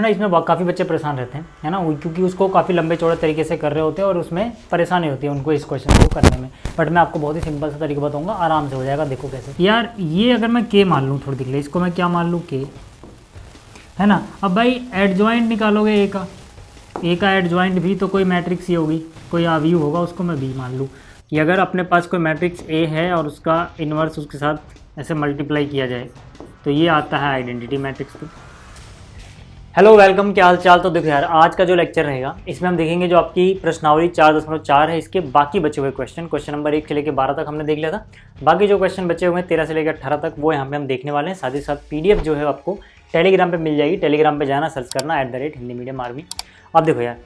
ना इसमें काफ़ी बच्चे परेशान रहते हैं, है ना, क्योंकि उसको काफ़ी लंबे चौड़े तरीके से कर रहे होते हैं और उसमें परेशानी होती है उनको इस क्वेश्चन को करने में। बट मैं आपको बहुत ही सिंपल सा तरीका बताऊंगा, आराम से हो जाएगा। देखो कैसे यार, ये अगर मैं के मान लूँ, थोड़ी देर के लिए इसको मैं क्या मान लूँ, के, है ना। अब भाई एडजॉइंट निकालोगे ए का एडजॉइंट भी तो कोई मैट्रिक्स ही होगी, कोई अवयव होगा, उसको मैं बी मान लूँ कि अगर अपने पास कोई मैट्रिक्स ए है और उसका इन्वर्स उसके साथ ऐसे मल्टीप्लाई किया जाए तो ये आता है आइडेंटिटी मैट्रिक्स पे। हेलो वेलकम, क्या हाल चाल। तो देखो यार, आज का जो लेक्चर रहेगा इसमें हम देखेंगे जो आपकी प्रश्नावली 4.4 है, इसके बाकी बचे हुए क्वेश्चन नंबर 1 से लेकर 12 तक हमने देख लिया था। बाकी जो क्वेश्चन बचे हुए हैं 13 से लेकर 18 तक वो यहाँ पे हम देखने वाले हैं। साथ ही साथ पीडीएफ जो है आपको टेलीग्राम पे मिल जाएगी। टेलीग्राम पे जाना, सर्च करना @हिंदी मीडियम आर्मी। अब देखो यार,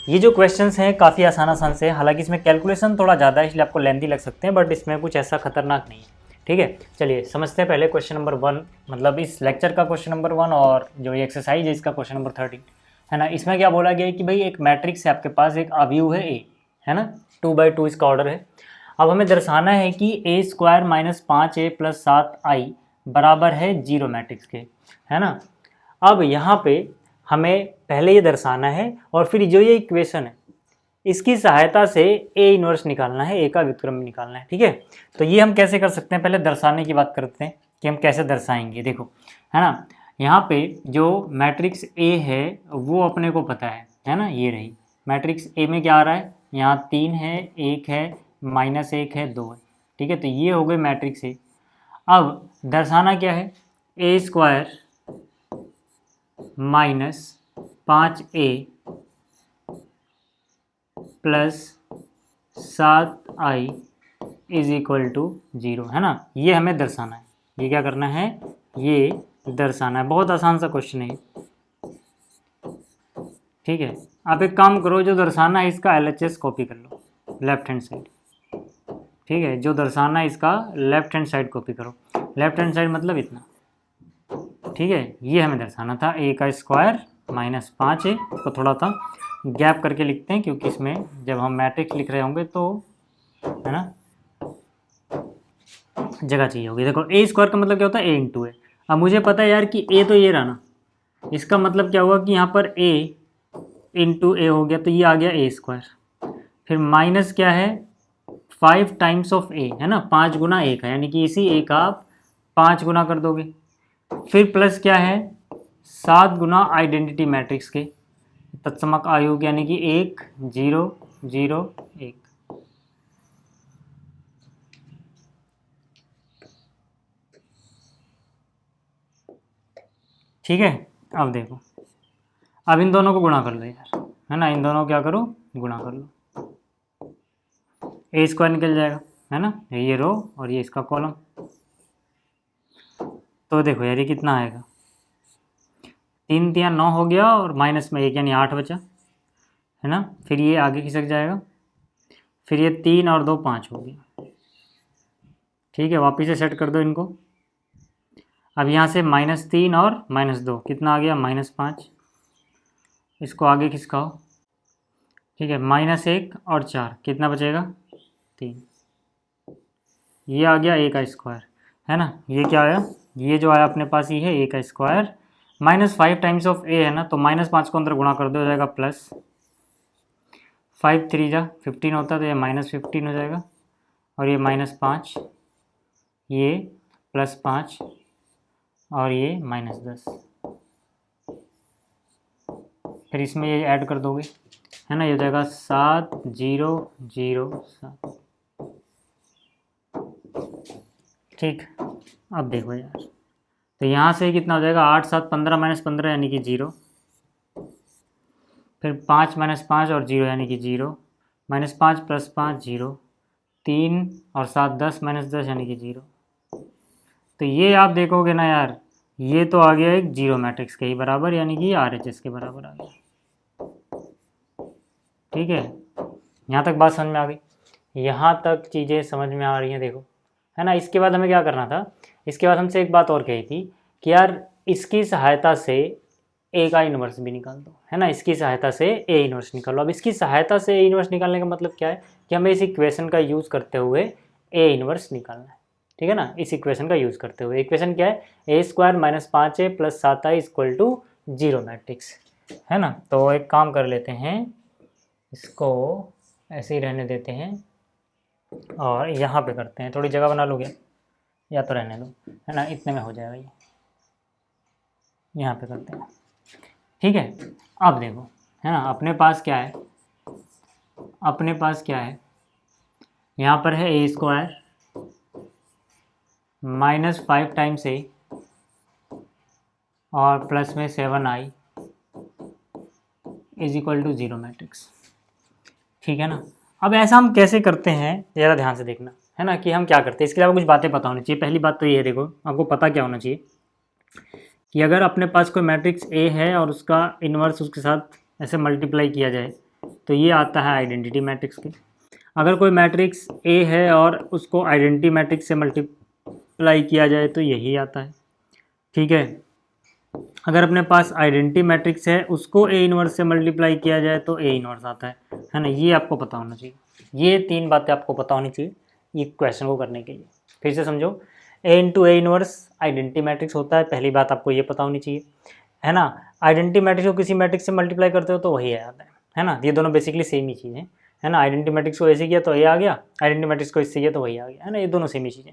ये जो क्वेश्चन हैं काफ़ी आसान से, हालांकि इसमें कैलकुलेशन थोड़ा ज़्यादा है इसलिए आपको लेंथी लग सकते हैं, बट इसमें कुछ ऐसा खतरनाक नहीं है। ठीक है, चलिए समझते हैं पहले क्वेश्चन नंबर 1, मतलब इस लेक्चर का क्वेश्चन नंबर 1 और जो ये एक्सरसाइज है इसका क्वेश्चन नंबर 13, है ना। इसमें क्या बोला गया है कि भाई एक मैट्रिक्स है, आपके पास एक अवयव है ए, है ना, 2/2 इसका ऑर्डर है। अब हमें दर्शाना है कि a² - 5a + 7i बराबर है 0 मैट्रिक्स के, है ना। अब यहाँ पे हमें पहले ये दर्शाना है और फिर जो ये इक्वेशन है इसकी सहायता से ए इनवर्स निकालना है, ए का व्युत्क्रम निकालना है। ठीक है, तो ये हम कैसे कर सकते हैं, पहले दर्शाने की बात करते हैं कि हम कैसे दर्शाएंगे। देखो, है ना, यहाँ पे जो मैट्रिक्स ए है वो अपने को पता है ना। ये रही मैट्रिक्स ए में क्या आ रहा है, यहाँ 3 है, 1 है, -1 है, 2 है। ठीक है, तो ये हो गए मैट्रिक्स ए। अब दर्शाना क्या है, a² - 5a + 7i = 0, है ना। ये हमें दर्शाना है, ये क्या करना है, ये दर्शाना है। बहुत आसान सा क्वेश्चन है। ठीक है, आप एक काम करो, जो दर्शाना है इसका LHS कॉपी कर लो लेफ्ट हैंड साइड। ठीक है, जो दर्शाना है इसका लेफ्ट हैंड साइड कॉपी करो। लेफ्ट हैंड साइड मतलब इतना। ठीक है, ये हमें दर्शाना था a² - 5a। इसको थोड़ा सा गैप करके लिखते हैं क्योंकि इसमें जब हम मैट्रिक्स लिख रहे होंगे तो, है ना, जगह चाहिए होगी। देखो a² का मतलब क्या होता है, a × a। अब मुझे पता है यार कि a तो ये रहा ना, इसका मतलब क्या हुआ कि यहाँ पर a × a हो गया, तो ये आ गया a²। फिर माइनस क्या है, 5 टाइम्स ऑफ a, है ना, 5 गुना a का, यानी कि इसी a का आप 5 गुना कर दोगे। फिर प्लस क्या है, 7 गुना आइडेंटिटी मैट्रिक्स के तत्समक आयोग, यानी कि 1 0 0 1। ठीक है, अब देखो, अब इन दोनों को गुणा कर लो यार, है ना, इन दोनों को क्या करो, गुणा कर लो। a² निकल जाएगा, है ना, ये रो और ये इसका कॉलम। तो देखो यार, ये कितना आएगा, 3 × 9 हो गया और माइनस में 1 यानी 8 बचा, है ना। फिर ये आगे खिसक जाएगा, फिर ये 3 और 2 5 हो गया। ठीक है, वापिस से सेट कर दो इनको। अब यहाँ से -3 और -2 कितना आ गया, -5। इसको आगे खिसकाओ। ठीक है, -1 और 4 कितना बचेगा, 3। ये आ गया a², है ना। ये क्या आया, ये जो आया अपने पास ये है a²। -5 टाइम्स ऑफ a है ना, तो -5 को अंदर गुणा कर दो, हो जाएगा प्लस 5 3 जा 15 होता है, तो ये -15 हो जाएगा। और ये -5, ये +5 और ये -10। फिर इसमें ये ऐड कर दोगे, है ना, ये हो जाएगा 7 0 0 7। ठीक, अब देखो यार, तो यहाँ से कितना हो जाएगा, 8 7 15 -15 यानी कि 0। फिर 5 -5 और 0 यानी कि 0, -5 + 5 0, 3 और 7 10 -10 यानी कि 0। तो ये आप देखोगे ना यार, ये तो आ गया एक 0 मैट्रिक्स के ही बराबर, यानी कि RHS के बराबर आ गया। ठीक है, यहाँ तक बात समझ में आ गई, यहाँ तक चीज़ें समझ में आ रही हैं, देखो, है ना। इसके बाद हमें क्या करना था, इसके बाद हमसे एक बात और कही थी कि यार इसकी सहायता से ए का इन्वर्स भी निकाल दो, है ना। इसकी सहायता से ए इन्वर्स निकालो। अब इसकी सहायता से ए इन्वर्स निकालने का मतलब क्या है कि हमें इस इक्वेशन का यूज़ करते हुए ए इन्वर्स निकालना है। ठीक है ना, इस इक्वेशन का यूज़ करते हुए। इक्वेशन क्या है, a² - 5a + 7i = zero matrix, है ना। तो एक काम कर लेते हैं, इसको ऐसे ही रहने देते हैं और यहाँ पे करते हैं, थोड़ी जगह बना लोगे या तो रहने दो, है ना, इतने में हो जाएगा ये, यहाँ पे करते हैं, ठीक है। अब देखो, है ना, अपने पास क्या है, अपने पास क्या है, यहाँ पर है A square minus 5 times A और प्लस में 7i is equal to zero matrix, ठीक है ना। अब ऐसा हम कैसे करते हैं ज़रा ध्यान से देखना, है ना, कि हम क्या करते हैं, इसके अलावा कुछ बातें पता होनी चाहिए। पहली बात तो ये है, देखो आपको पता क्या होना चाहिए कि अगर अपने पास कोई मैट्रिक्स ए है और उसका इन्वर्स उसके साथ ऐसे मल्टीप्लाई किया जाए तो ये आता है आइडेंटिटी मैट्रिक्स के। अगर कोई मैट्रिक्स ए है और उसको आइडेंटिटी मैट्रिक्स से मल्टीप्लाई किया जाए तो यही आता है, ठीक है। अगर अपने पास आइडेंटिटी मैट्रिक्स है उसको ए इन्वर्स से मल्टीप्लाई किया जाए तो ए इन्वर्स आता है ना। ये आपको पता होना चाहिए, ये तीन बातें आपको पता होनी चाहिए ये क्वेश्चन को करने के लिए। फिर से समझो, ए into A inverse identity matrix होता है, पहली बात आपको ये पता होनी चाहिए, है ना। आइडेंटिटी मैट्रिक्स को किसी मैट्रिक्स से मल्टीप्लाई करते हो तो वही आता है ना। ये दोनों बेसिकली सेम ही चीज़ है ना। आइडेंटिटी मैट्रिक्स को ऐसे किया तो ये आ गया, आइडेंटिटी मैट्रिक्स को इससे किया तो वही आ गया, है ना। ये दोनों सेम ही चीज़ें,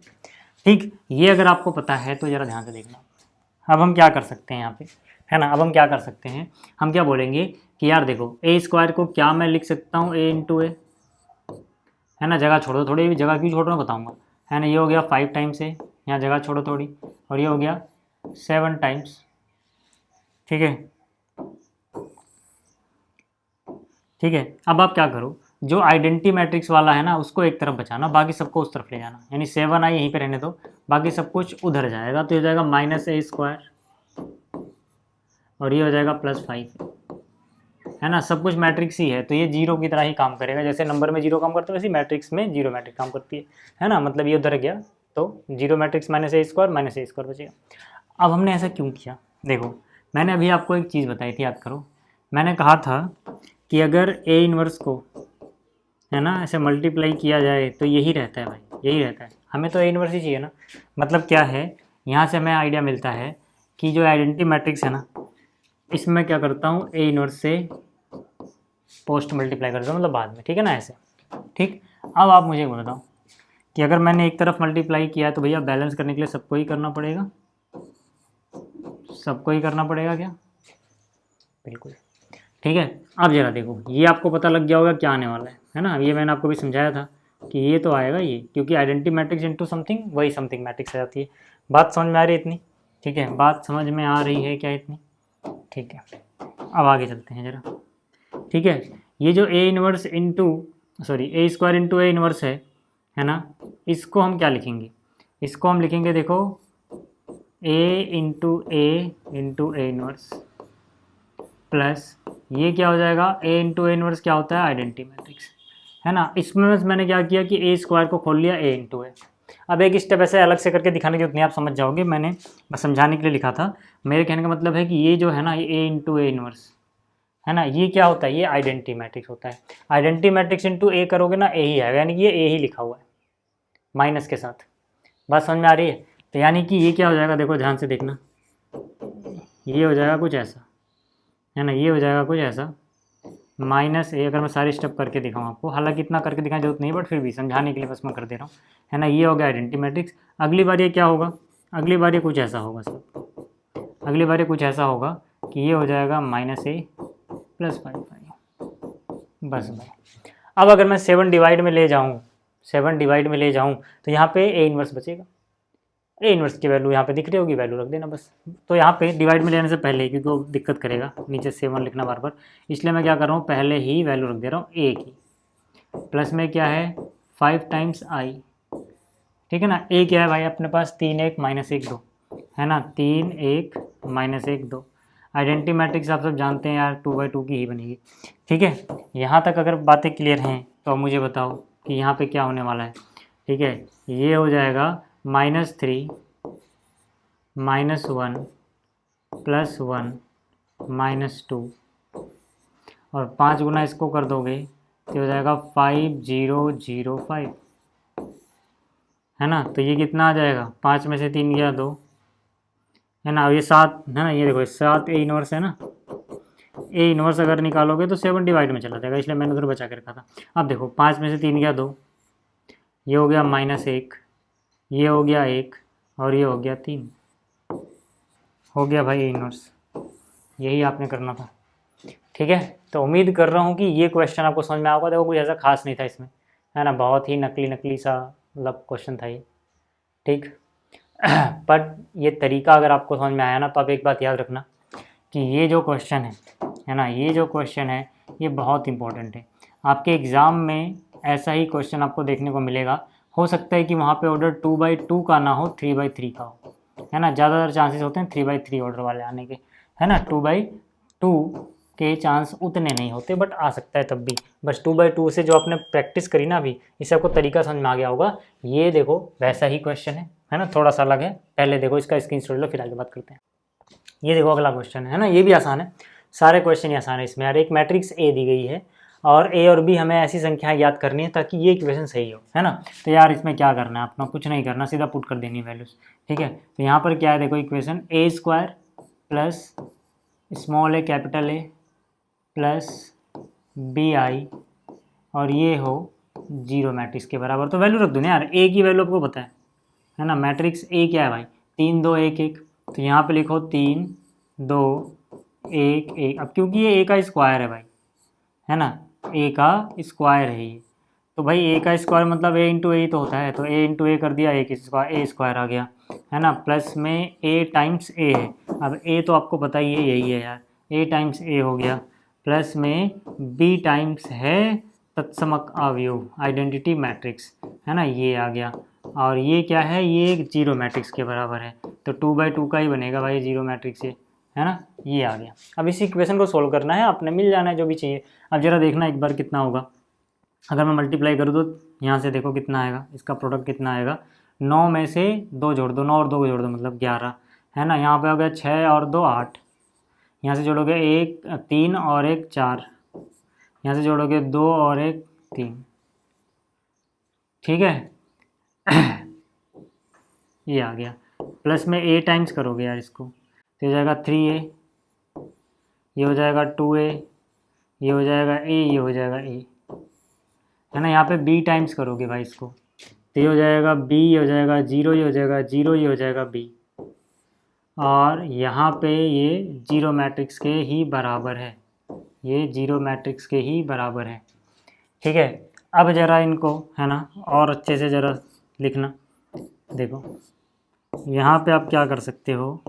ठीक। ये अगर आपको पता है तो ज़रा ध्यान से देखना। अब हम क्या कर सकते हैं यहाँ पे, है ना, अब हम क्या कर सकते हैं, हम क्या बोलेंगे कि यार देखो ए स्क्वायर को क्या मैं लिख सकता हूँ ए इंटू ए, है ना। जगह छोड़ो थोड़ी, जगह क्यों छोड़ रहा हूँ बताऊँगा, है ना। ये हो गया 5 टाइम्स ए, यहाँ जगह छोड़ो थोड़ी, और ये हो गया 7 टाइम्स, ठीक है, ठीक है। अब आप क्या करो, जो आइडेंटिटी मैट्रिक्स वाला है ना उसको एक तरफ बचाना, बाकी सबको उस तरफ ले जाना, यानी 7i यहीं पे रहने दो, बाकी सब कुछ उधर जाएगा। तो ये हो जाएगा माइनस ए स्क्वायर और ये हो जाएगा +5, है ना। सब कुछ मैट्रिक्स ही है तो ये जीरो की तरह ही काम करेगा, जैसे नंबर में जीरो काम करता है वैसे मैट्रिक्स में जीरो मैट्रिक्स काम करती है ना। मतलब ये उधर गया तो जीरो मैट्रिक्स माइनस ए स्क्वायर बचेगा। अब हमने ऐसा क्यों किया, देखो मैंने अभी आपको एक चीज़ बताई थी, याद करो। मैंने कहा था कि अगर ए इन्वर्स को, है ना, ऐसे मल्टीप्लाई किया जाए तो यही रहता है भाई, यही रहता है। हमें तो ए इन्वर्स ही चाहिए ना। मतलब क्या है, यहाँ से हमें आइडिया मिलता है कि जो आइडेंटिटी मैट्रिक्स है ना इसमें क्या करता हूँ ए इन्वर्स से पोस्ट मल्टीप्लाई करता हूँ, मतलब बाद में, ठीक है ना, ऐसे, ठीक। अब आप मुझे बताओ कि अगर मैंने एक तरफ मल्टीप्लाई किया तो भैया बैलेंस करने के लिए सबको ही करना पड़ेगा, सबको ही करना पड़ेगा क्या, बिल्कुल, ठीक है। अब जरा देखो, ये आपको पता लग गया होगा क्या आने वाला है ना। ये मैंने आपको भी समझाया था कि ये तो आएगा ये, क्योंकि आइडेंटिटी मैट्रिक्स इनटू समथिंग वही समथिंग मैट्रिक्स आ जाती है। बात समझ में आ रही है इतनी, ठीक है, बात समझ में आ रही है क्या इतनी, ठीक है। अब आगे चलते हैं जरा, ठीक है। ये जो A inverse into sorry A square into A inverse है ना, इसको हम क्या लिखेंगे, इसको हम लिखेंगे देखो ए इंटू ए इन्वर्स प्लस ये क्या हो जाएगा, ए इंटू ए इन्वर्स क्या होता है, आइडेंटिटी मैट्रिक्स, है ना। इसमें मैंने क्या किया कि ए स्क्वायर को खोल लिया ए इंटू ए। अब एक स्टेप ऐसे अलग से करके दिखाने की उतनी आप समझ जाओगे, मैंने बस समझाने के लिए लिखा था। मेरे कहने का मतलब है कि ये जो है ना, ये ए इंटू ए इन्वर्स है ना, ये क्या होता है, ये आइडेंटिटी मैट्रिक्स होता है। आइडेंटिटी मैट्रिक्स इंटू ए करोगे ना, ए ही आएगा, यानी कि ये ए ही लिखा हुआ है माइनस के साथ। बात समझ में आ रही है। तो यानी कि ये क्या हो जाएगा, देखो ध्यान से देखना, ये हो जाएगा कुछ ऐसा, है ना, ये हो जाएगा कुछ ऐसा माइनस ए। अगर मैं सारे स्टेप करके दिखाऊँ आपको, हालांकि इतना करके दिखाने जरूरत नहीं है, बट फिर भी समझाने के लिए बस मैं कर दे रहा हूँ, है ना। ये हो गया आइडेंटिटी मैट्रिक्स। अगली बार ये क्या होगा, अगली बार ये कुछ ऐसा होगा सब, अगली बार ये कुछ ऐसा होगा कि ये हो जाएगा -a + 5i, बस भाई। अब अगर मैं 7 डिवाइड में ले जाऊँ, 7 डिवाइड में ले जाऊँ तो यहाँ पे ए इन्वर्स बचेगा। ए इन्वर्स की वैल्यू यहाँ पे दिख रही होगी, वैल्यू रख देना बस। तो यहाँ पे डिवाइड में लेने से पहले, क्योंकि वो दिक्कत करेगा नीचे 7 लिखना बार बार, इसलिए मैं क्या कर रहा हूँ, पहले ही वैल्यू रख दे रहा हूँ ए की। प्लस में क्या है 5 टाइम्स i, ठीक है ना। ए क्या है भाई अपने पास, 3 1 -1 2, है ना, 3 1 -1 2। आइडेंटिटी मैट्रिक्स आप सब जानते हैं यार, 2/2 की ही बनेगी, ठीक है। यहाँ तक अगर बातें क्लियर हैं तो अब मुझे बताओ कि यहाँ पे क्या होने वाला है, ठीक है। ये हो जाएगा -3 -1 +1 -2, और 5 गुना इसको कर दोगे तो हो जाएगा 5005, है ना। तो ये कितना आ जाएगा, 5 में से 3 गया 2, है ना, ये 7 है ना, ये देखो 7 ए इनवर्स है ना, ए इनवर्स अगर निकालोगे तो 7 डिवाइड में चला जाएगा, इसलिए मैंने उधर बचा के रखा था। अब देखो 5 में से 3 गया 2, ये हो गया -1, ये हो गया 1 और ये हो गया 3, हो गया भाई ए इनवर्स। यही आपने करना था, ठीक है। तो उम्मीद कर रहा हूँ कि ये क्वेश्चन आपको समझ में आएगा। देखो कुछ ऐसा खास नहीं था इसमें, है ना, बहुत ही नकली सा मतलब क्वेश्चन था ये, ठीक। बट ये तरीका अगर आपको समझ में आया ना, तो आप एक बात याद रखना कि ये जो क्वेश्चन है ना, ये जो क्वेश्चन है ये बहुत इंपॉर्टेंट है। आपके एग्ज़ाम में ऐसा ही क्वेश्चन आपको देखने को मिलेगा। हो सकता है कि वहाँ पे ऑर्डर 2/2 का ना हो, 3/3 का हो, है ना। ज़्यादातर चांसेस होते हैं 3/3 ऑर्डर वाले आने के, है ना। 2/2 के चांस उतने नहीं होते, बट आ सकता है तब भी। बस 2/2 से जो आपने प्रैक्टिस करी ना अभी, इससे आपको तरीका समझ में आ गया होगा। ये देखो वैसा ही क्वेश्चन है ना, थोड़ा सा अलग है। पहले देखो इसका स्क्रीनशॉट लो, फिर आगे बात करते हैं। ये देखो अगला क्वेश्चन है ना, ये भी आसान है, सारे क्वेश्चन ही आसान है इसमें यार। एक मैट्रिक्स ए दी गई है और ए और बी हमें ऐसी संख्याएं याद करनी है ताकि ये इक्वेशन सही हो, है ना। तो यार इसमें क्या करना है अपना, कुछ नहीं करना, सीधा पुट कर देनी वैल्यूज, ठीक है। तो यहाँ पर क्या है, देखो equation a² plus small a capital A plus bi और ये हो 0 मैट्रिक्स के बराबर। तो वैल्यू रख दो ना यार, ए की वैल्यू आपको पता है ना। मैट्रिक्स ए क्या है भाई, 3 2 1 1, तो यहाँ पे लिखो 3 2 1 1। अब क्योंकि ये ए का स्क्वायर है भाई, है ना, ए का स्क्वायर है ये, तो भाई ए का स्क्वायर मतलब ए इंटू ए तो होता है, तो ए इंटू ए कर दिया, ए स्क्वायर आ गया, है ना। प्लस में ए टाइम्स ए है, अब ए तो आपको पता ही है यही है यार, ए टाइम्स ए हो गया, प्लस में बी टाइम्स है तत्समक अवयव आइडेंटिटी मैट्रिक्स, है ना, ये आ गया। और ये क्या है, ये एक 0 मैट्रिक्स के बराबर है, तो 2/2 का ही बनेगा भाई 0 मैट्रिक्स ये, है ना, ये आ गया। अब इस इक्वेशन को सोल्व करना है, आपने मिल जाना है जो भी चाहिए। अब जरा देखना एक बार कितना होगा, अगर मैं मल्टीप्लाई करूँ तो यहाँ से देखो कितना आएगा, इसका प्रोडक्ट कितना आएगा, 9 में से 2 जोड़ दो, 9 और 2 को जोड़ दो मतलब 11, है ना। यहाँ पे हो गया 6 और 2 8, यहाँ से जोड़ोगे 1 3 और 1 4, यहाँ से जोड़ोगे 2 और 1 3, ठीक है। ये आ गया, प्लस में a टाइम्स करोगे यार इसको, तो हो जाएगा 3a, ये हो जाएगा 2a, ये हो जाएगा a, ये हो जाएगा a, है ना। यहाँ पे b टाइम्स करोगे भाई इसको, तो ये हो जाएगा b, ये हो जाएगा 0, ये हो जाएगा 0, ये हो जाएगा b, और यहाँ पे ये 0 मैट्रिक्स के ही बराबर है, ये 0 मैट्रिक्स के ही बराबर है, ठीक है। अब ज़रा इनको, है ना, और अच्छे से ज़रा लिखना। देखो यहाँ पे आप क्या कर सकते हो,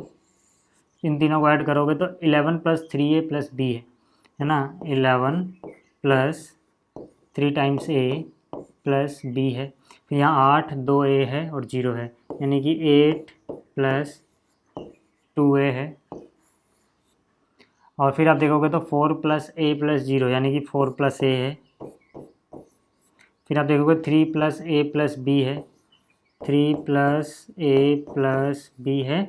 इन तीनों को ऐड करोगे तो 11 + 3a + b है ना, 11 + 3 टाइम्स a + b है, फिर यहाँ 8 2a है और 0 है, यानी कि 8 + 2a है, और फिर आप देखोगे तो 4 + a + 0 यानी कि 4 + a है, फिर आप देखोगे 3 + a + b है, 3 + a + b है,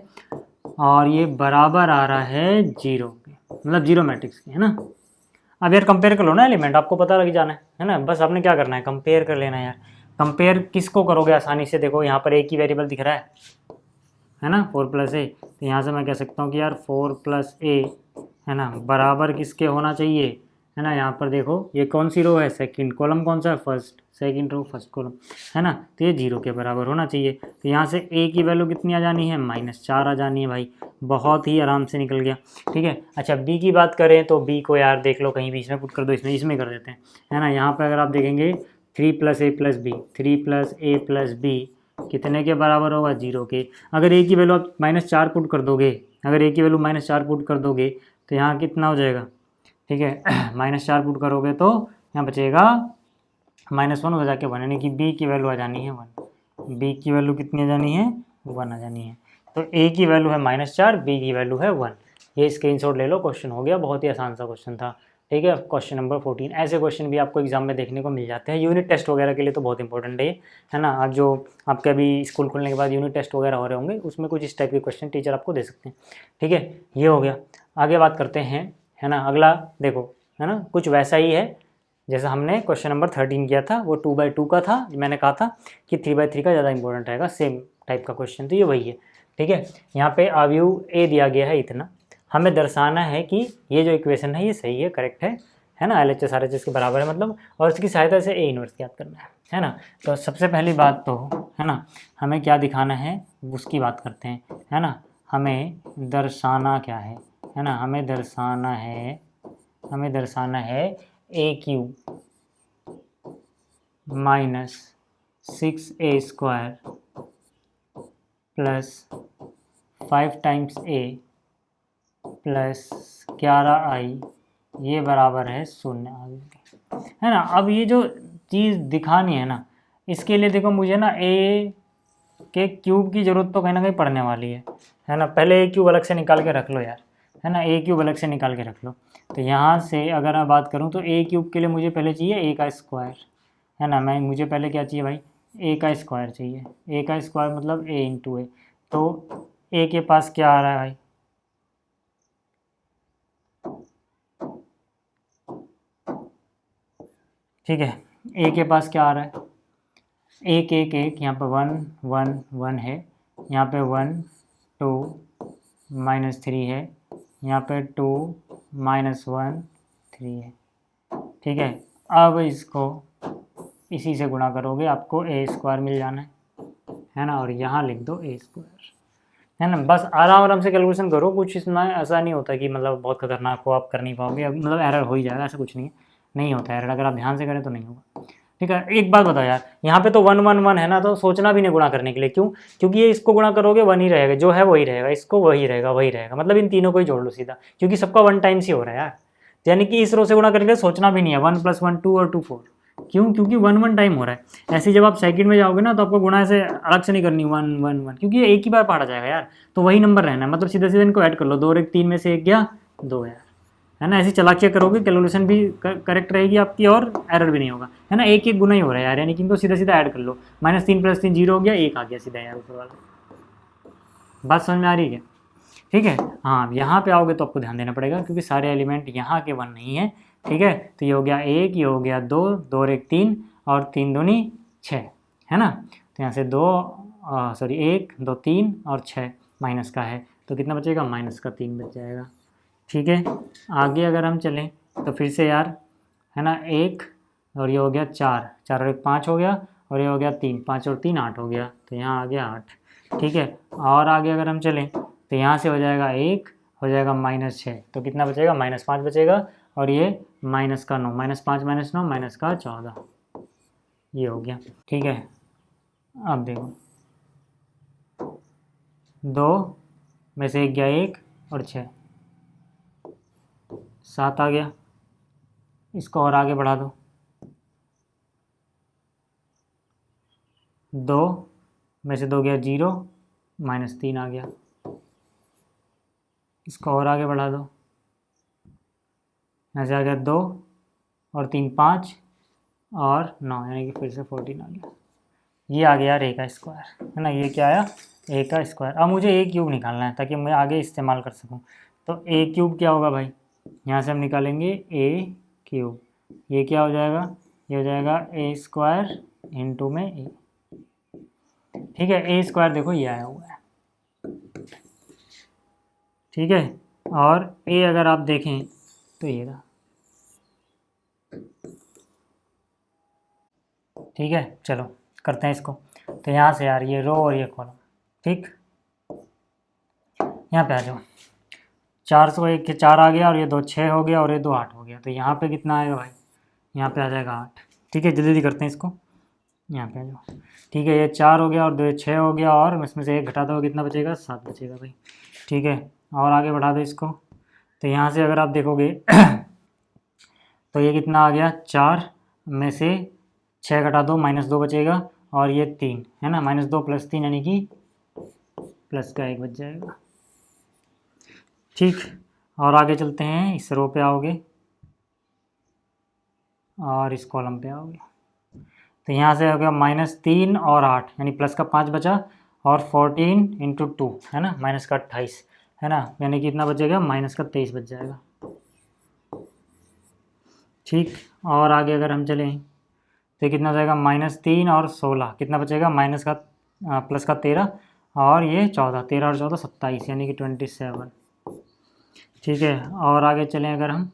और ये बराबर आ रहा है 0 के, मतलब 0 मैट्रिक्स के, है ना। अब यार कंपेयर कर लो ना एलिमेंट, आपको पता लग जाना है ना, बस आपने क्या करना है, कंपेयर कर लेना है यार। कंपेयर किसको करोगे आसानी से, देखो यहाँ पर एक ही वेरिएबल दिख रहा है ना, 4 + a, तो यहाँ से मैं कह सकता हूँ कि यार 4 + a, है ना, बराबर किसके होना चाहिए, है ना। यहाँ पर देखो ये कौन सी रो है, सेकंड कॉलम कौन सा है, first, second row first column, है ना, तो ये 0 के बराबर होना चाहिए। तो यहाँ से a की वैल्यू कितनी आ जानी है, -4 आ जानी है भाई, बहुत ही आराम से निकल गया, ठीक है। अच्छा b की बात करें तो b को यार देख लो कहीं बीच में पुट कर दो, इसमें कर देते हैं, है ना। यहाँ पर अगर आप देखेंगे 3 + a + b, 3 + a + b कितने के बराबर होगा, 0 के। अगर a की वैल्यू आप -4 पुट कर दोगे, अगर a की वैल्यू -4 पुट कर दोगे तो यहाँ कितना हो जाएगा, ठीक है। -4 पुट करोगे तो यहाँ बचेगा -1 हो जाके 1, यानी कि b की वैल्यू आ जानी है 1, b की वैल्यू कितनी आ जानी है, 1 आ जानी है। तो a की वैल्यू है -4, b की वैल्यू है 1। ये स्क्रीनशॉट ले लो, क्वेश्चन हो गया, बहुत ही आसान सा क्वेश्चन था, ठीक है। क्वेश्चन नंबर 14, ऐसे क्वेश्चन भी आपको एग्जाम में देखने को मिल जाते हैं, यूनिट टेस्ट वगैरह के लिए तो बहुत इंपॉर्टेंट है ना। आप जो आपके अभी स्कूल खुलने के बाद यूनिट टेस्ट वगैरह हो रहे होंगे, उसमें कुछ इस टाइप के क्वेश्चन टीचर आपको दे सकते हैं, ठीक है। ये हो गया, आगे बात करते हैं, है ना। अगला देखो, है ना, कुछ वैसा ही है जैसा हमने क्वेश्चन नंबर 13 किया था, वो 2/2 का था, मैंने कहा था कि 3/3 का ज़्यादा इंपॉर्टेंट रहेगा, सेम टाइप का क्वेश्चन, तो ये वही है। ठीक है। यहाँ पे अवयव ए दिया गया है इतना, हमें दर्शाना है कि ये जो इक्वेशन है ये सही है, करेक्ट है ना, LHS RHS के बराबर है मतलब, और इसकी सहायता से ए इनवर्स याद करना है ना। तो सबसे पहली बात तो है ना, हमें क्या दिखाना है उसकी बात करते हैं, है ना। हमें दर्शाना क्या है ना, हमें दर्शाना है a cube minus 6a² plus 5 times a plus 11i ये बराबर है 0, है ना। अब ये जो चीज़ दिखानी है ना, इसके लिए देखो मुझे ना a के क्यूब की ज़रूरत तो कहीं ना कहीं पड़ने वाली है ना। पहले a क्यूब अलग से निकाल के रख लो यार, है ना, a क्यूब अलग से निकाल के रख लो। तो यहाँ से अगर मैं बात करूँ तो a क्यूब के लिए मुझे पहले चाहिए a का स्क्वायर, है ना। मुझे पहले क्या चाहिए भाई, a का स्क्वायर चाहिए। a का स्क्वायर मतलब a इंटू ए, तो a के पास क्या आ रहा है भाई, ठीक है, a के पास क्या आ रहा है, एक एक एक, यहाँ पे 1 1 1 है, यहाँ पे 1 2 -3 है, यहाँ पे 2 -1 3 है, ठीक है। अब इसको इसी से गुणा करोगे आपको a² मिल जाना है ना, और यहाँ लिख दो a², है ना। बस आराम आराम से कैलकुलेशन करो, कुछ इसमें ऐसा नहीं होता कि मतलब बहुत खतरनाक हो आप कर नहीं पाओगे, मतलब एरर हो ही जाएगा, ऐसा कुछ नहीं होता एरर, अगर आप ध्यान से करें तो नहीं होगा, ठीक है। एक बात बताओ यार, यहाँ पे तो 1 1 1 है ना, तो सोचना भी नहीं गुणा करने के लिए, क्यों, क्योंकि ये इसको गुणा करोगे 1 ही रहेगा, जो है वही रहेगा, इसको वही रहेगा, मतलब इन तीनों को ही जोड़ लो सीधा, क्योंकि सबका 1 टाइम्स ही हो रहा है यार, यानी कि इस रो से गुणा करने के लिए सोचना भी नहीं है, 1 + 1 2 और 2 4, क्यों, क्योंकि 1 1 टाइम हो रहा है। ऐसे जब आप सेकंड में जाओगे ना तो आपको गुणा ऐसे अलग से नहीं करनी 1 1 1, क्योंकि ये एक ही बार पढ़ा जाएगा यार, तो वही नंबर रहना है, मतलब सीधा सीधा इनको ऐड कर लो, 2 और 1 3 में से 1 गया 2 यार, है ना। ऐसी चालाकियाँ करोगे कैलकुलेशन भी करेक्ट रहेगी आपकी और एरर भी नहीं होगा, है ना। एक एक गुना ही हो रहा है यार, यानी कि इनको सीधा सीधा ऐड कर लो, -3 + 3 0 हो गया, 1 आ गया सीधा यार ऊपर वाला, बात समझ में आ रही है, ठीक है। हाँ, यहाँ पे आओगे तो आपको ध्यान देना पड़ेगा, क्योंकि सारे एलिमेंट यहाँ के 1 नहीं है, ठीक है। तो ये हो गया 1, ये हो गया 2 2 और 1 3 और 3 दूनी 6, है ना। तो यहाँ से 1 2 3 और 6 माइनस का है, तो कितना बचेगा, -3 बच जाएगा, ठीक है। आगे अगर हम चलें तो फिर से यार, है ना, 1 और ये हो गया 4 4 और 1 5 हो गया, और ये हो गया 3 5 और 3 8 हो गया, तो यहाँ आ गया 8, ठीक है। और आगे अगर हम चलें तो यहाँ से हो जाएगा 1, हो जाएगा -6, तो कितना बचेगा, -5 बचेगा, और ये -9 -5 -9 -14, ये हो गया, ठीक है। अब देखो 2 में से 1 गया 1 और 6 7 आ गया, इसको और आगे बढ़ा दो, 2 में से 2 गया 0 -3 आ गया, इसको और आगे बढ़ा दो, यहाँ से आ गया 2 और 3 5 और 9, यानी कि फिर से 14 आ गया, ये आ गया यार a का स्क्वायर, है ना। ये क्या आया, a का स्क्वायर। अब मुझे a क्यूब निकालना है ताकि मैं आगे इस्तेमाल कर सकूं, तो a क्यूब क्या होगा भाई, यहाँ से हम निकालेंगे a क्यूब, ये क्या हो जाएगा, ये हो जाएगा a² इंटू में a, ठीक है। a² देखो ये आया हुआ है, ठीक है। और a अगर आप देखें तो ये रहा, ठीक है। चलो करते हैं इसको, तो यहाँ से यार ये रो और ये कॉलम, ठीक, यहाँ पे आ जाओ, 401 के 4 आ गया, और ये 2 6 हो गया, और ये 2 8 हो गया, तो यहाँ पे कितना आएगा भाई, यहाँ पे आ जाएगा 8, ठीक है। जल्दी जल्दी करते हैं इसको, यहाँ पे आ जाओ, ठीक है। ये 4 हो गया और 2 6 हो गया, और इसमें से 1 घटा दो, कितना बचेगा, 7 बचेगा भाई, ठीक है। और आगे बढ़ा दो इसको, तो यहाँ से अगर आप देखोगे तो ये कितना आ गया, 4 में से 6 घटा दो, -2 बचेगा, और ये 3 है ना, -2 + 3 यानी कि प्लस का 1 बच जाएगा, ठीक। और आगे चलते हैं, इस रो पे आओगे और इस कॉलम पे आओगे, तो यहाँ से हो गया -3 और 8, यानी प्लस का 5 बचा, और 14 × 2 है ना, -28 है ना, यानी कि इतना बचेगा, -23 बच जाएगा, ठीक। और आगे अगर हम चलें तो कितना हो जाएगा, -3 और 16, कितना बचेगा, प्लस का 13, और ये 14, 13 और 14 27 यानी कि 27। ठीक है, और आगे चलें अगर हम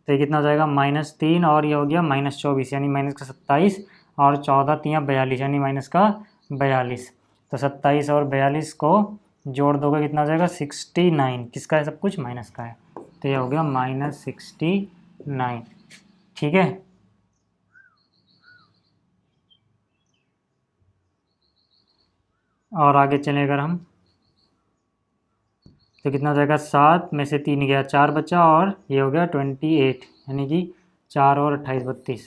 तो ये कितना हो जाएगा -3 और ये हो गया -24 यानी माइनस का 27 और 14 3 42 यानी माइनस का 42। तो 27 और 42 को जोड़ दोगे कितना हो जाएगा 69। किसका है सब कुछ? माइनस का है। तो ये हो गया -69। ठीक है, और आगे चलें अगर हम तो कितना हो जाएगा 7 में से 3 गया 4 बचा और ये हो गया 28 यानी कि 4 और 28 32।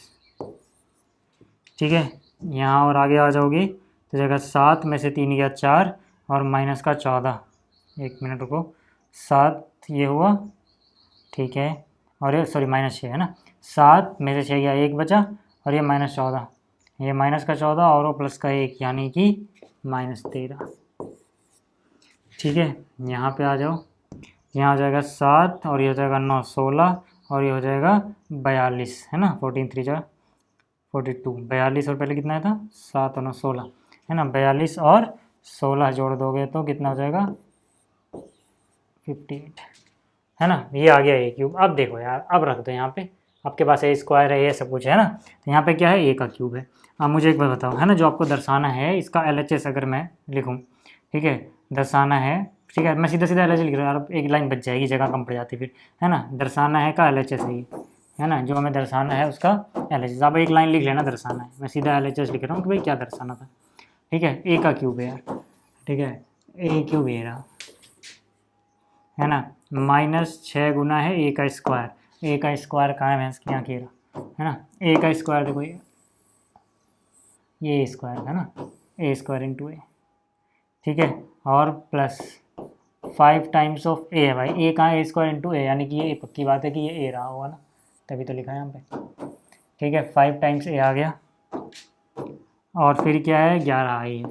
ठीक है, यहाँ और आगे आ जाओगे तो जाएगा 7 में से 3 गया 4 और माइनस का 14। 1 मिनट रुको, 7 ये हुआ, ठीक है, और ये सॉरी -6 है ना। 7 में से 6 गया 1 बचा और ये -14, ये माइनस का 14 और वो प्लस का 1 यानी कि -13। ठीक है, यहाँ पे आ जाओ, यहाँ हो जाएगा 7 और ये हो जाएगा 9 16 और ये हो जाएगा 42 है ना। 14 3 जा 42, 42 और पहले कितना था 7 और 9 16 है ना। 42 और 16 जोड़ दोगे तो कितना हो जाएगा 58 है ना। ये आ गया ए क्यूब। अब देखो यार, अब रख दो यहाँ पे, आपके पास ए स्क्वायर है, ये सब कुछ है ना। तो यहाँ पे क्या है, ए का क्यूब है। अब मुझे एक बात बताओ, है ना, जो आपको दर्शाना है इसका LHS अगर मैं लिखूँ, ठीक है, दर्शाना है, ठीक है, मैं सीधा सीधा LHS लिख रहा हूँ यार, एक लाइन बच जाएगी, जगह कम पड़ जाती फिर, है ना। दर्शाना है का LHS है ना, जो हमें दर्शाना है उसका LHS। आप एक लाइन लिख लेना दर्शाना है, मैं सीधा LHS लिख रहा हूँ कि भाई क्या दर्शाना था। ठीक है, ए का क्यूब है यार, ठीक है, ए क्यूब ये रहा, है ना। -6 गुना है ए का स्क्वायर। ए का स्क्वायर कहाँ है, भैंस के यहाँ की रहा, है ना। ए का स्क्वायर देखो, ये स्क्वायर है ना, ए स्क्वायर इंटू ए, ठीक है, और प्लस 5 टाइम्स ऑफ ए है भाई। ए कहाँ है, ए स्क्वायर इंटू ए, यानी कि ये पक्की बात है कि ये ए रहा होगा ना, तभी तो लिखा है यहाँ पे। ठीक है, 5 टाइम्स ए आ गया और फिर क्या है 11 आई है,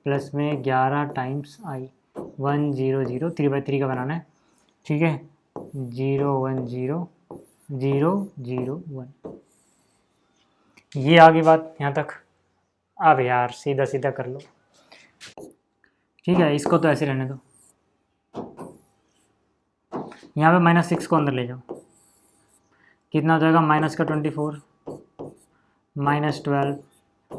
प्लस में 11 टाइम्स आई, 1 0 0 3/3 का बनाना है। ठीक है, 0 1 0 0 0 1। ये आगे बात यहाँ तक। अब यार सीधा सीधा कर लो, ठीक है, इसको तो ऐसे रहने दो। यहाँ पे -6 को अंदर ले जाओ, कितना हो जाएगा माइनस का 24 -12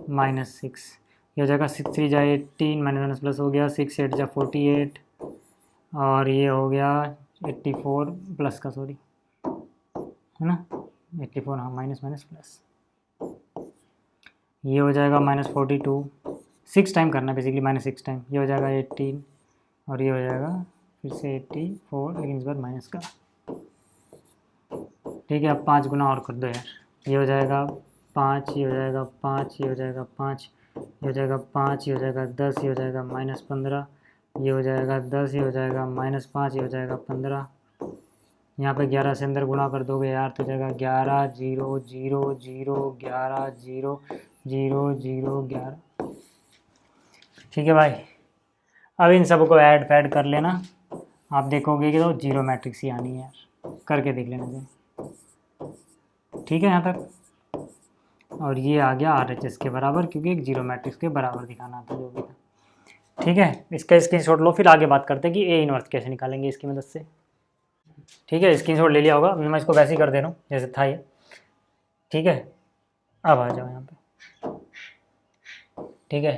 -6, ये हो जाएगा 6 3 जा 18 माइनस प्लस हो गया 6 8 जा 48 और ये हो गया 84 प्लस का सॉरी है ना 84, हाँ माइनस माइनस प्लस, ये हो जाएगा -42, 6 टाइम करना बेसिकली -6 टाइम, ये हो जाएगा 18 और ये हो जाएगा फिर से 84 लेकिन इस बार माइनस का। ठीक है, अब 5 गुना और कर दो यार, ये हो जाएगा 5, ये हो जाएगा 5, ये हो जाएगा 5, ये हो जाएगा 5, ये हो जाएगा 10, ये हो जाएगा -15, ये हो जाएगा 10, ये हो जाएगा -5, ये हो जाएगा 15। यहाँ पे 11 से अंदर गुणा कर दोगे यार तो जाएगा 11 0 0 0 11 0 0 0 11। ठीक है भाई, अब इन सब को ऐड फैड कर लेना, आप देखोगे कि तो जीरो मैट्रिक्स ही आनी है यार, करके देख लेना चाहिए। ठीक है यहाँ तक, और ये आ गया RHS के बराबर, क्योंकि एक जीरो मैट्रिक्स के बराबर दिखाना था जो भी था। ठीक है, इसका स्क्रीनशॉट लो, फिर आगे बात करते हैं कि ए इनवर्स कैसे निकालेंगे इसकी मदद से। ठीक है, स्क्रीनशॉट ले लिया होगा, मैं इसको वैसे ही कर दे रहा हूँ जैसे था ये। ठीक है, अब आ जाओ यहाँ पे। ठीक है,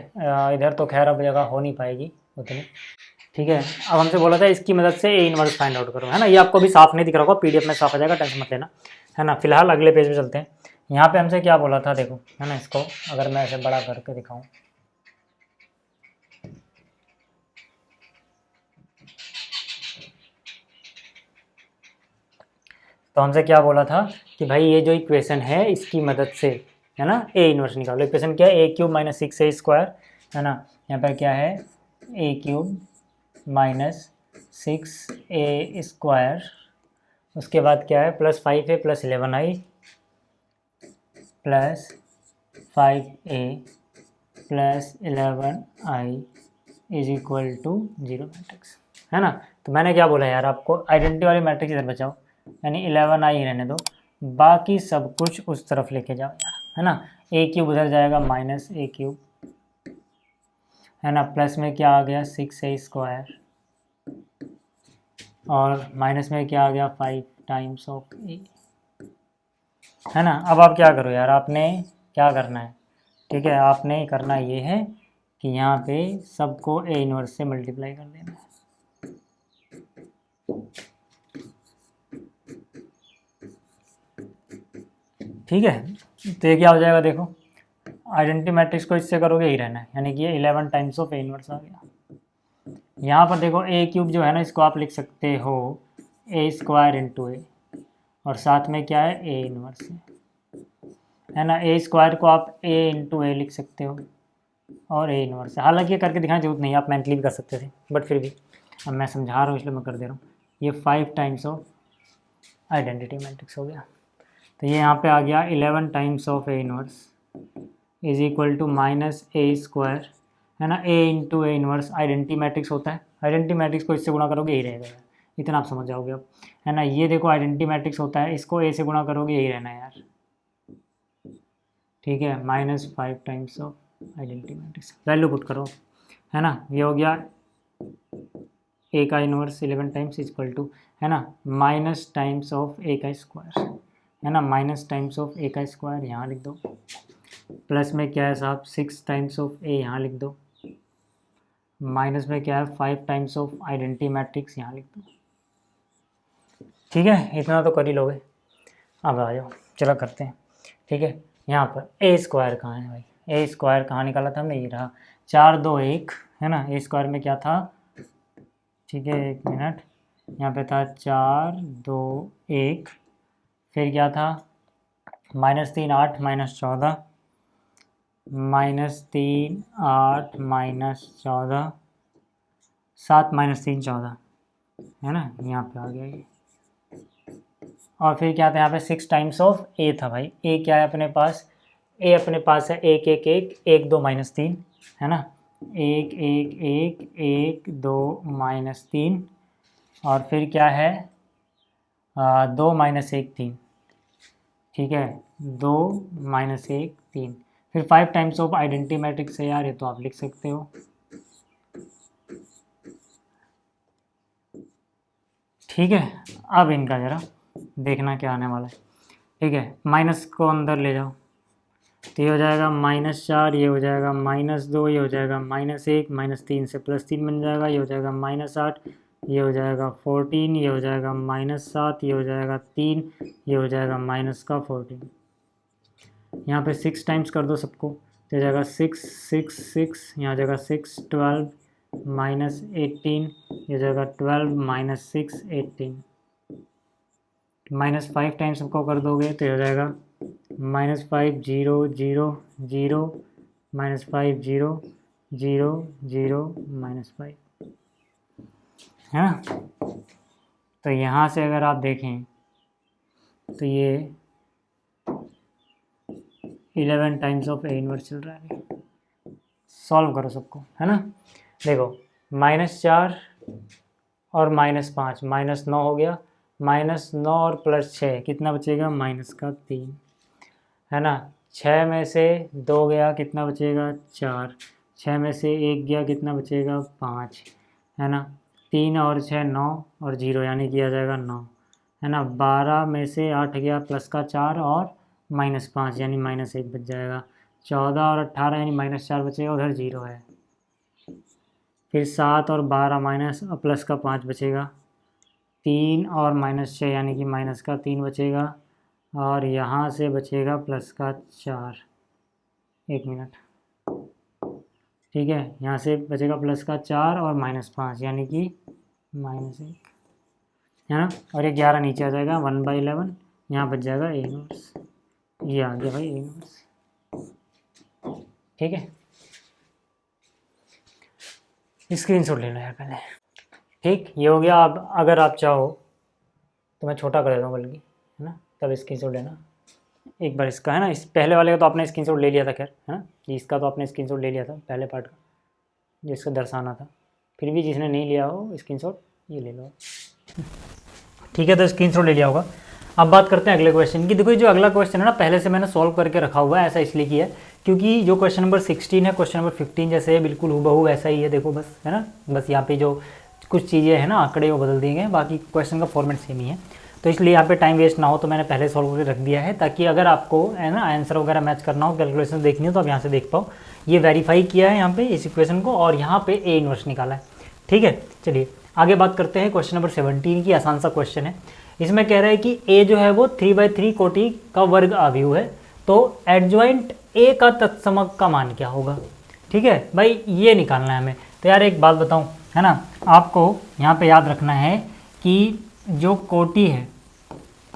इधर तो खैर अब जगह हो नहीं पाएगी उतनी। ठीक है, अब हमसे बोला था इसकी मदद से ए इनवर्स फाइंड आउट करो, है ना। ये आपको भी साफ नहीं दिख रहा होगा, PDF में साफ आ जाएगा, टेंशन मत लेना, है ना। फिलहाल अगले पेज पे चलते हैं। यहाँ पे हमसे क्या बोला था देखो, है ना, इसको अगर मैं ऐसे बड़ा करके दिखाऊं तो हमसे क्या बोला था कि भाई ये जो इक्वेशन है इसकी मदद से, है ना, ए इनवर्स निकालो। इक्वेशन क्या है, a³ - 6a स्क्वायर, है ना। यहाँ पर क्या है a³ - 6a स्क्वायर, उसके बाद क्या है +5a + 11i + 5a + 11i = 0 matrix, है ना। तो मैंने क्या बोला यार आपको, आइडेंटिटी वाली मैट्रिक्स इधर बचाओ, यानी 11i रहने दो, बाकी सब कुछ उस तरफ लेके जाओ यार, है ना। a³ उधर जाएगा -a³ है ना, प्लस में क्या आ गया 6a² और माइनस में क्या आ गया 5 टाइम्स ऑफ a, है ना। अब आप क्या करो यार, आपने क्या करना है, ठीक है, आपने करना ये है कि यहाँ पे सबको a इनवर्स से मल्टीप्लाई कर देना है। ठीक है, तो ये क्या हो जाएगा, देखो आइडेंटिटी मैट्रिक्स को इससे करोगे यही रहना है, यानी कि ये 11 टाइम्स ऑफ a इनवर्स आ गया। यहाँ पर देखो a³ जो है ना, इसको आप लिख सकते हो a² × a, और साथ में क्या है a इनवर्स है ना। a² को आप a × a लिख सकते हो और a इनवर्स है। हालांकि ये करके दिखाने की जरूरत नहीं है, आप मेंटली भी कर सकते थे, बट फिर भी अब मैं समझा रहा हूँ इसलिए मैं कर दे रहा हूँ। ये 5 टाइम्स ऑफ आइडेंटिटी मैट्रिक्स हो गया। तो ये यहाँ पे आ गया 11 times of a inverse is equal to -a², है ना। a × a inverse identity matrix होता है, आइडेंटिटी मैट्रिक्स को इससे गुणा करोगे यही रहेगा यार, इतना आप समझ जाओगे अब, है ना। ये देखो आइडेंटिटी मैट्रिक्स होता है, इसको a से गुणा करोगे यही रहना है यार, ठीक है। -5 times of identity matrix, value put करो, है ना। ये हो गया a का इनवर्स 11 टाइम्स इक्वल टू, है ना, माइनस टाइम्स ऑफ a², है ना, माइनस टाइम्स ऑफ a² यहाँ लिख दो, प्लस में क्या है साहब 6 टाइम्स ऑफ a यहाँ लिख दो, माइनस में क्या है 5 टाइम्स ऑफ आइडेंटिटी मैट्रिक्स यहाँ लिख दो। ठीक है, इतना तो कर ही लोगे। अब आ जाओ, चलो करते हैं, ठीक है। यहाँ पर a² कहाँ है भाई, a² कहाँ निकाला था हमने, ये रहा 4 2 1, है ना। a² में क्या था, ठीक है, 1 मिनट, यहाँ पे था 4 2 1, फिर क्या था -3 8 -14, -3 8 -14, 7 -3 14, है ना, यहाँ पे आ गया ये। और फिर क्या था यहाँ पे 6 टाइम्स ऑफ a था भाई, a क्या है अपने पास, a अपने पास है 1 1 1 1 2 -3, है ना, 1 1 1 1 2 -3, और फिर क्या है 2 -1 3, ठीक है, 2 -1 3, फिर 5 टाइम्स ऑफ आइडेंटिटी मैट्रिक्स है यार, ये तो आप लिख सकते हो। ठीक है, अब इनका ज़रा देखना क्या आने वाला है, ठीक है। माइनस को अंदर ले जाओ, तो ये हो जाएगा -4, ये हो जाएगा -2, ये हो जाएगा -1, -3 से +3 बन जाएगा, ये हो जाएगा -8, ये हो जाएगा 14, ये हो जाएगा -7, ये हो जाएगा 3, ये हो जाएगा -14। यहाँ पे 6 टाइम्स कर दो सबको, तो हो जाएगा 6 6 6, यहाँ हो जाएगा 6 12 -18, ये हो जाएगा 12 -6 18, -5 टाइम्स सबको कर दोगे तो ये हो जाएगा -5 0 0 0 -5 0 0 0 -5, है ना। तो यहाँ से अगर आप देखें तो ये 11 टाइम्स ऑफ a इनवर्स चल रहा है। सॉल्व करो सबको, है ना। देखो -4 और -5 -9 हो गया, -9 और +6 कितना बचेगा, -3, है ना। 6 में से 2 गया, कितना बचेगा 4, 6 में से 1 गया, कितना बचेगा 5, है ना। 3 और 6 9 और 0 यानी कि आ जाएगा 9, है ना। 12 में से 8 गया, प्लस का 4 और -5 यानी -1 बच जाएगा। 14 और 18 यानी -4 बचेगा, उधर 0 है। फिर 7 और 12 माइनस प्लस का 5 बचेगा, 3 और -6 यानी कि -3 बचेगा, और यहाँ से बचेगा प्लस का 4, 1 मिनट, ठीक है। यहाँ से बचेगा प्लस का 4 और -5 यानी कि -1, है ना। और ये 11 नीचे आ जाएगा, 1/11 यहाँ बच जाएगा a इनवर्स, ये आ गया भाई a इनवर्स, ठीक है। स्क्रीनशॉट ले लो यार पहले, ठीक, ये हो गया। अब अगर आप चाहो तो मैं छोटा कर देता हूँ बल्कि, है ना, तब स्क्रीनशॉट लेना एक बार इसका, है ना। इस पहले वाले का तो आपने स्क्रीनशॉट ले लिया था खैर, है ना, कि इसका तो आपने स्क्रीनशॉट ले लिया था पहले पार्ट का जिसका दर्शाना था। फिर भी जिसने नहीं लिया हो स्क्रीनशॉट ये ले लो, ठीक है। तो स्क्रीनशॉट ले लिया होगा। अब बात करते हैं अगले क्वेश्चन की। देखो जो अगला क्वेश्चन है ना, पहले से मैंने सॉल्व करके रखा हुआ है, ऐसा इसलिए किया है क्योंकि जो क्वेश्चन नंबर 16 है क्वेश्चन नंबर 15 जैसे है, बिल्कुल हूबहू वैसा ही है। देखो बस, है ना, बस यहाँ पे जो कुछ चीज़ें हैं ना, आंकड़े वो बदल दिए गए, बाकी क्वेश्चन का फॉर्मेट सेम ही है। तो इसलिए यहाँ पे टाइम वेस्ट ना हो तो मैंने पहले सॉल्व करके रख दिया है, ताकि अगर आपको है ना आंसर वगैरह मैच करना हो, कैलकुलेशन देखनी हो, तो आप यहाँ से देख पाओ। ये वेरीफाई किया है यहाँ पे इस इक्वेशन को, और यहाँ पे ए इनवर्स निकाला है। ठीक है, चलिए आगे बात करते हैं। क्वेश्चन नंबर 17 की आसान सा क्वेश्चन है। इसमें कह रहा है कि ए जो है वो 3/3 कोटि का वर्ग आव्यूह है, तो एडजॉइंट ए का तत्समक का मान क्या होगा। ठीक है भाई, ये निकालना है हमें। तो यार एक बात बताऊं, है ना, आपको यहाँ पे याद रखना है कि जो कोटि है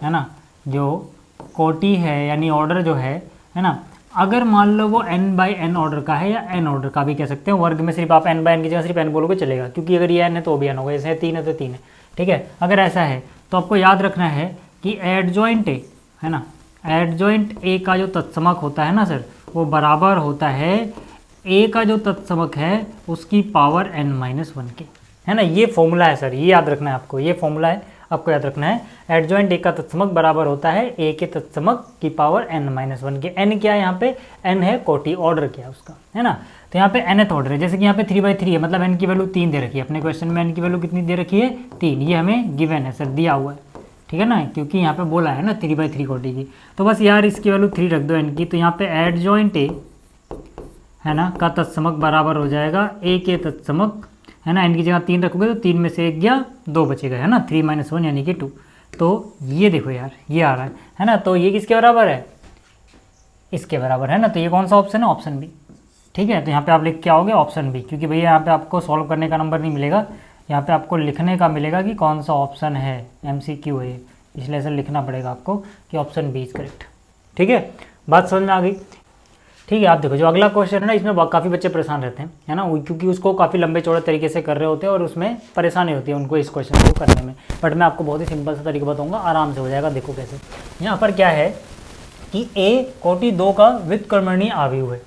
ना, जो कोटि है यानी ऑर्डर जो है ना, अगर मान लो वो n/n ऑर्डर का है या n ऑर्डर का भी कह सकते हैं, वर्ग में सिर्फ आप n/n की जगह सिर्फ n बोलोगे चलेगा, क्योंकि अगर ये n है तो भी n होगा, जैसे 3 है तो 3 है। ठीक है, अगर ऐसा है तो आपको याद रखना है कि एडजॉइंट ए है ना, एडजॉइंट ए का जो तत्समक होता है ना सर, वो बराबर होता है ए का जो तत्समक है उसकी पावर n-1 के, है ना। ये फॉर्मूला है सर, ये याद रखना है आपको, ये फॉर्मूला है, आपको याद रखना है। एडजॉइंट ए का तत्समक बराबर होता है ए के तत्समक की पावर n-1 के। n क्या है यहाँ पे, n है कोटि, ऑर्डर क्या है उसका, है ना। तो यहाँ पे nth ऑर्डर है, जैसे कि यहाँ पे 3/3 है, मतलब n की वैल्यू 3 दे रखी है अपने क्वेश्चन में। n की वैल्यू कितनी दे रखी है, 3, ये हमें गिवन है सर, दिया हुआ है। ठीक है ना, क्योंकि यहाँ पे बोला है ना 3/3 कोटि की, तो बस यार इसकी वैल्यू 3 रख दो n की। तो यहाँ पे एडजॉइंट ए है ना का तत्समक बराबर हो जाएगा ए के तत्समक, है ना। n की जगह 3 रखोगे तो 3 में से 1 गया, 2 बचेगा, है ना, 3 - 1 यानी कि 2। तो ये देखो यार, ये आ रहा है ना, तो ये किसके बराबर है, इसके बराबर, है ना। तो ये कौन सा ऑप्शन है, ऑप्शन बी। ठीक है, तो यहाँ पे आप लिख के आओगे ऑप्शन बी, क्योंकि भैया यहाँ पे आपको सॉल्व करने का नंबर नहीं मिलेगा, यहाँ पे आपको लिखने का मिलेगा कि कौन सा ऑप्शन है, MCQ है, इसलिए ऐसा लिखना पड़ेगा आपको कि ऑप्शन बी इज करेक्ट। ठीक है, बात समझ में आ गई। ठीक है, आप देखो जो अगला क्वेश्चन है ना, इसमें काफ़ी बच्चे परेशान रहते हैं, है ना, क्योंकि उसको काफ़ी लंबे चौड़े तरीके से कर रहे होते हैं और उसमें परेशानी होती है उनको इस क्वेश्चन को करने में। बट मैं आपको बहुत ही सिंपल सा तरीका बताऊंगा, आराम से हो जाएगा। देखो कैसे, यहाँ पर क्या है कि ए कोटि 2 का व्युत्क्रमणीय आव्यूह है।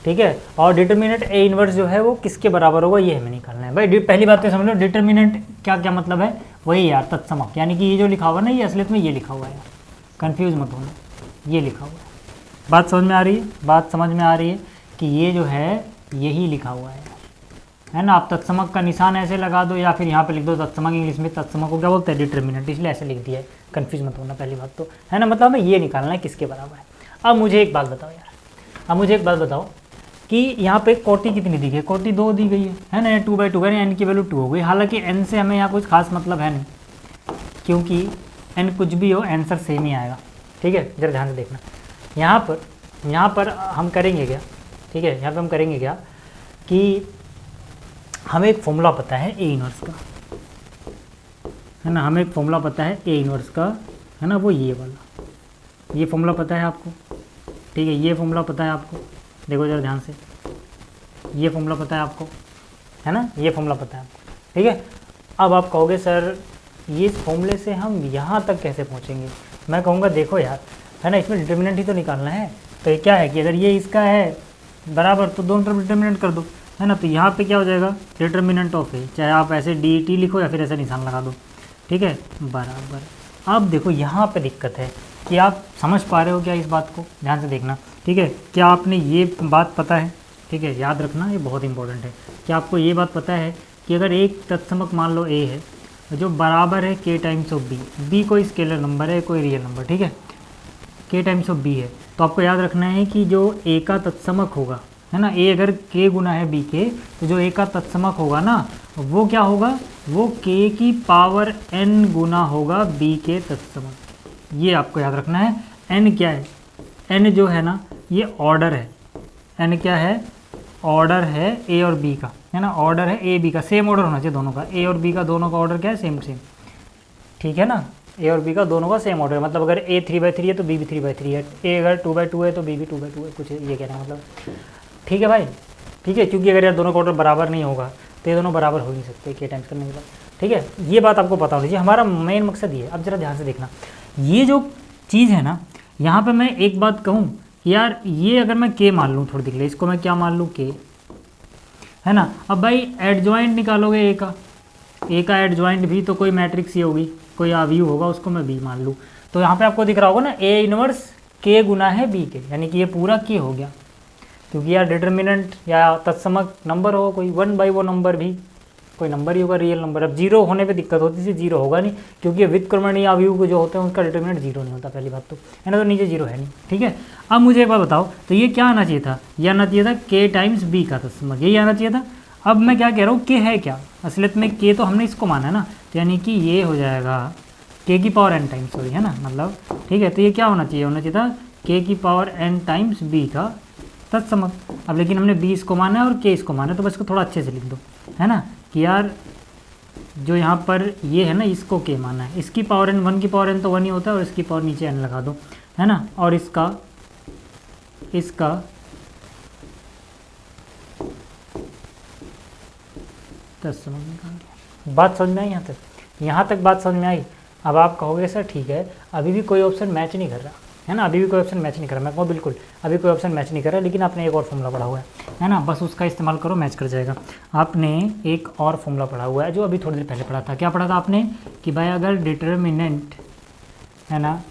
ठीक है, और डिटर्मिनेंट ए इनवर्स जो है वो किसके बराबर होगा, ये हमें निकालना है भाई। पहली बात तो समझ लो, डिटर्मिनेंट क्या क्या मतलब है, वही यार तत्समक, यानी कि ये जो लिखा हुआ है ना, ये असलियत में ये लिखा हुआ है यार, कन्फ्यूज़ मत होना, ये लिखा हुआ है। बात समझ में आ रही है, बात समझ में आ रही है कि ये जो है यही लिखा हुआ है ना। आप तत्समक का निशान ऐसे लगा दो, या फिर यहाँ पे लिख दो तत्समक, इंग्लिश में तत्समक को क्या बोलते हैं, डिटर्मिनेंट, इसलिए ऐसे लिख दिया है, कन्फ्यूज मत होना पहली बात तो, है ना। मतलब हमें ये निकालना है किसके बराबर है। अब मुझे एक बात बताओ यार, अब मुझे एक बात बताओ कि यहाँ पे कोटि कितनी दी गई है, कोटि 2 दी गई है ना, 2/2 है, n की वैल्यू 2 हो गई। हालांकि n से हमें यहाँ कुछ खास मतलब है नहीं, क्योंकि n कुछ भी हो आंसर सेम ही आएगा। ठीक है, जरा ध्यान से देखना, यहाँ पर हम करेंगे क्या, ठीक है, यहाँ पे हम करेंगे क्या कि हमें एक फॉर्मूला पता है ए इनवर्स का, है ना, हमें एक फॉर्मूला पता है ए इनवर्स का, है ना, वो ये वाला, ये फॉर्मूला पता है आपको। ठीक है, ये फॉर्मूला पता है आपको, देखो जरा ध्यान से, ये फॉर्मूला पता है आपको, है ना, ये फॉर्मूला पता है आपको। ठीक है, अब आप कहोगे सर ये इस फॉर्मूले से हम यहाँ तक कैसे पहुँचेंगे। मैं कहूँगा देखो यार, है ना, इसमें डिटर्मिनेंट ही तो निकालना है। तो ये क्या है कि अगर ये इसका है बराबर तो दोनों तरफ डिटर्मिनेंट कर दो, है ना। तो यहाँ पे क्या हो जाएगा, डिटर्मिनेंट ऑफ ए, चाहे आप ऐसे DET लिखो या फिर ऐसा निशान लगा दो। ठीक है, बराबर। अब देखो यहाँ पे दिक्कत है कि आप समझ पा रहे हो क्या इस बात को, ध्यान से देखना। ठीक है, क्या आपने ये बात पता है, ठीक है, याद रखना, ये बहुत इंपॉर्टेंट है। क्या आपको ये बात पता है कि अगर एक तत्समक मान लो ए है जो बराबर है k टाइम्स ऑफ b कोई स्केलर नंबर है, कोई रियल नंबर, ठीक है, k टाइम्स ऑफ b है, तो आपको याद रखना है कि जो a का तत्समक होगा, है ना, a अगर k गुना है b के, तो जो a का तत्समक होगा ना, वो क्या होगा, वो k की पावर n गुना होगा b के तत्समक। ये आपको याद रखना है। n क्या है, n जो है ना ये ऑर्डर है, n क्या है, ऑर्डर है a और b का, है ना, ऑर्डर है a b का, सेम ऑर्डर होना चाहिए दोनों का, a और b का दोनों का ऑर्डर क्या है, सेम। ठीक है ना, ए और बी का दोनों का सेम ऑर्डर है, मतलब अगर ए 3/3 है तो बी भी 3/3 है, ए अगर 2/2 है तो बी भी 2/2 है, कुछ ये कह रहे हैं मतलब। ठीक है भाई, ठीक है, क्योंकि अगर यार दोनों का ऑर्डर बराबर नहीं होगा तो ये दोनों बराबर हो नहीं सकते के टाइम्स करने के बाद। ठीक है, ये बात आपको पता होनी चाहिए, हमारा मेन मकसद ये है। अब जरा ध्यान से देखना, ये जो चीज़ है ना, यहाँ पर मैं एक बात कहूँ यार, ये अगर मैं के मान लूँ, थोड़ी देर के लिए इसको मैं क्या मान लूँ, के, है ना। अब भाई एडजॉइंट निकालोगे ए का एडजॉइंट भी तो कोई मैट्रिक्स ही होगी, कोई आव्यूह होगा, उसको मैं बी मान लूँ, तो यहाँ पे आपको दिख रहा होगा ना A इनवर्स K गुना है B के, यानी कि ये पूरा K हो गया, क्योंकि यार डिटर्मिनेंट या तत्समक नंबर हो कोई 1 बाई वो नंबर भी कोई नंबर ही होगा, रियल नंबर। अब जीरो होने पे दिक्कत होती थी, जीरो होगा नहीं क्योंकि व्युत्क्रमणीय अवयव को जो होते हैं उसका डिटर्मिनेंट जीरो नहीं होता, पहली बात तो है ना, तो नीचे जीरो है नहीं, ठीक है। अब मुझे एक बात बताओ, तो ये क्या आना चाहिए था, ये आना चाहिए था K टाइम्स B का तत्समक, यही आना चाहिए था। अब मैं क्या कह रहा हूँ, K है क्या, असलियत में K तो हमने इसको माना है ना, तो यानी कि ये हो जाएगा K की पावर n टाइम्स, सॉरी है ना, मतलब ठीक है। तो ये क्या होना चाहिए, होना चाहिए था K की पावर n टाइम्स B का तत्समक। अब लेकिन हमने B इसको माना है और K इसको माना है, तो बस इसको थोड़ा अच्छे से लिख दो, है ना, कि यार जो यहाँ पर ये है ना, इसको K माना है, इसकी पावर n, 1 की पावर n तो 1 ही होता है, और इसकी पावर नीचे n लगा दो, है ना, और इसका तत्समक निकाल दिया। बात समझ में आई यहाँ तक बात समझ में आई। अब आप कहोगे सर ठीक है, अभी भी कोई ऑप्शन मैच नहीं कर रहा है ना, अभी भी कोई ऑप्शन मैच नहीं कर रहा, मैं कहूँ बिल्कुल अभी कोई ऑप्शन मैच नहीं कर रहा, लेकिन आपने एक और फॉर्मूला पढ़ा हुआ है ना, बस उसका इस्तेमाल करो, मैच कर जाएगा। आपने एक और फॉर्मूला पढ़ा हुआ है जो अभी थोड़ी देर पहले पढ़ा था, क्या पढ़ा था आपने, कि भाई अगर डिटर्मिनेंट है ना,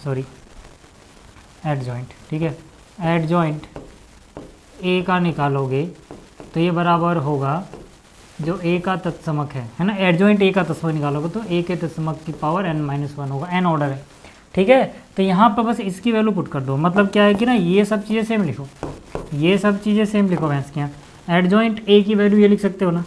सॉरी एडजॉइंट, ठीक है, एडजॉइंट A का निकालोगे तो ये बराबर होगा जो A का तत्समक है ना, एडजॉइंट A का तत्समक निकालोगे तो A के तत्समक की पावर n-1 होगा, n ऑर्डर है, ठीक है। तो यहाँ पर बस इसकी वैल्यू पुट कर दो, मतलब क्या है कि ना ये सब चीज़ें सेम लिखो, ये सब चीज़ें सेम लिखो भैंस के यहाँ। एडजॉइंट A की वैल्यू ये लिख सकते हो ना,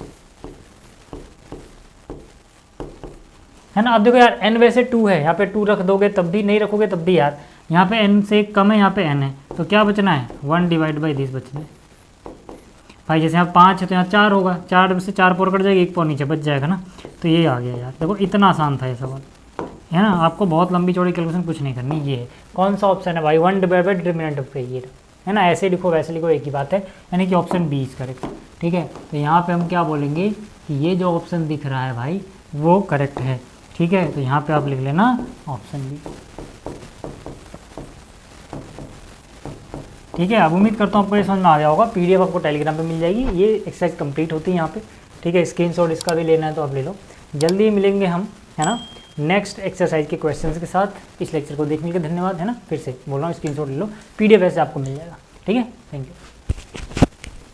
है ना। अब देखो यार n वैसे 2 है, यहाँ पे 2 रख दोगे तब भी, नहीं रखोगे तब भी यार, यहाँ पे n से कम है, यहाँ पे n है, तो क्या बचना है 1 डिवाइड बाई दिस बचना है भाई। जैसे यहाँ 5 है तो यहाँ 4 होगा, 4 में से 4 पावर कट जाएगी, 1 पावर नीचे बच जाएगा ना, तो ये आ गया यार। देखो इतना आसान था ये सवाल, है ना, आपको बहुत लंबी चौड़ी कैलकुलेशन कुछ नहीं करनी। ये है कौन सा ऑप्शन है भाई, 1 divide by determinant of K, ये है ना, ऐसे लिखो वैसे लिखो एक ही बात है, यानी कि ऑप्शन बी इज करेक्ट, ठीक है। तो यहाँ पे हम क्या बोलेंगे कि ये जो ऑप्शन दिख रहा है भाई वो करेक्ट है, ठीक है। तो यहाँ पे आप लिख लेना ऑप्शन बी, ठीक है। अब उम्मीद करता हूँ आपको ये समझ में आ गया होगा, PDF आपको टेलीग्राम पे मिल जाएगी, ये एक्सरसाइज कंप्लीट होती है यहाँ पे, ठीक है। स्क्रीनशॉट इसका भी लेना है तो आप ले लो, जल्दी ही मिलेंगे हम, है ना, नेक्स्ट एक्सरसाइज के क्वेश्चंस के साथ। इस लेक्चर को देखने के लिए धन्यवाद, है ना, फिर से बोल रहा हूँ स्क्रीनशॉट ले लो, PDF ऐसे आपको मिल जाएगा, ठीक है। Thank you.